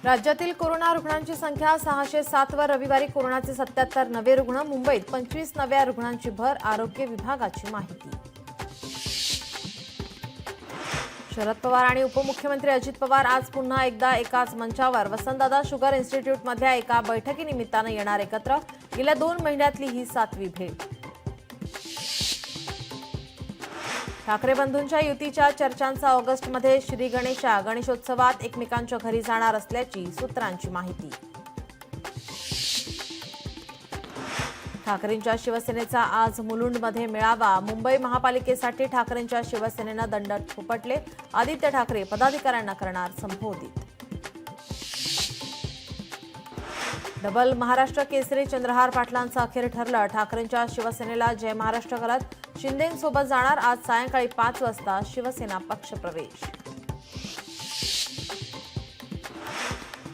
राज्यातील कोरोना रुग्णांची संख्या 607 वर रविवारी कोरोनाचे 77 नवे रुग्ण मुंबईत 25 नव्या रुग्णांची भर आरोग्य विभागाची माहिती। शरद पवार आणि उपमुख्यमंत्री अजित पवार आज पुन्हा एकदा एकाच मंचावर वसंतदादा शुगर इन्स्टिट्यूटमधल्या एका बैठकीनिमित्ताने येणार एकत्र। गेल्या 2 महिन्यातली ही 7वी भेट। ठाकरे बंधूंच्या युतीच्या चर्चांचा ऑगस्टमध्ये श्री गणेशा गणेशोत्सवात एकमेकांच्या घरी जाणार असल्याची सूत्रांची माहिती। ठाकरेंच्या शिवसेनेचा आज मुलुंडमध्ये मेळावा। मुंबई महापालिकेसाठी ठाकरेंच्या शिवसेनेनं दंड थोपटले। आदित्य ठाकरे पदाधिकाऱ्यांना करणार संबोधित। डबल महाराष्ट्र केसरी चंद्रहार पाटलांचं अखेर ठरलं। ठाकरेंच्या शिवसेनेला जय महाराष्ट्र करत शिंदेंसोबत जाणार। आज सायंकाळी 5 वाजता शिवसेना पक्षप्रवेश।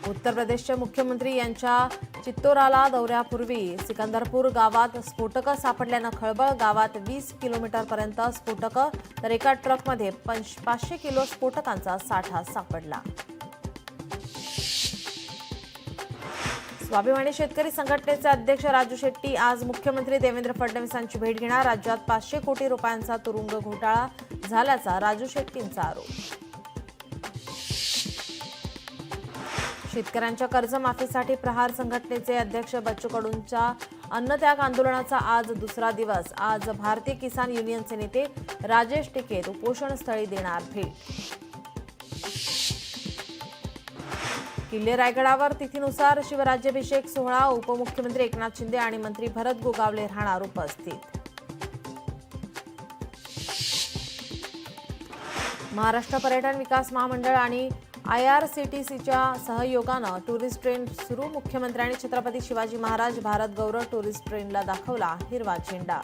उत्तर प्रदेशचे मुख्यमंत्री यांच्या चित्तोराला दौऱ्यापूर्वी सिकंदरपूर गावात स्फोटकं सापडल्यानं खळबळ। गावात 20 किलोमीटरपर्यंत स्फोटकं तर एका ट्रकमध्ये 500 किलो स्फोटकांचा साठा सापडला। स्वाभिमानी शेतकरी संघटनेचे अध्यक्ष राजू शेट्टी आज मुख्यमंत्री देवेंद्र फडणवीसांची भेट घेणार। राज्यात 500 कोटी रुपयांचा तुरुंग घोटाळा झाल्याचा राजू शेट्टींचा आरोप। शेतकऱ्यांच्या कर्जमाफीसाठी प्रहार संघटनेचे अध्यक्ष बच्चू कडूंच्या अन्नत्याग आंदोलनाचा आज दुसरा दिवस। आज भारतीय किसान युनियनचे नेते राजेश टिकेत उपोषणस्थळी देणार भेट। किल्ले रायगडावर तिथीनुसार शिवराज्याभिषेक सोहळा। उपमुख्यमंत्री एकनाथ शिंदे आणि मंत्री भरत गोगावले राहणार उपस्थित। महाराष्ट्र पर्यटन विकास महामंडळ आणि IRCTCच्या सहयोगानं टुरिस्ट ट्रेन सुरू। मुख्यमंत्र्यांनी छत्रपती शिवाजी महाराज भारत गौरव टुरिस्ट ट्रेनला दाखवला हिरवा झेंडा।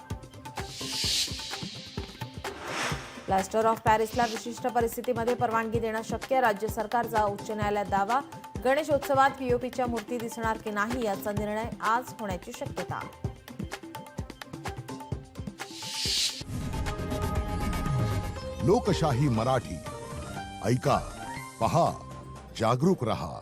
प्लास्टर ऑफ पॅरिसला विशिष्ट परिस्थितीमध्ये परवानगी देणं शक्य। राज्य सरकारचा उच्च न्यायालयात दावा। गणेशोत्सवात पीओपीच्या मूर्ती दिसणार की नाही याचा निर्णय आज होण्याची शक्यता। लोकशाही मराठी ऐका, पहा, जागरूक रहा।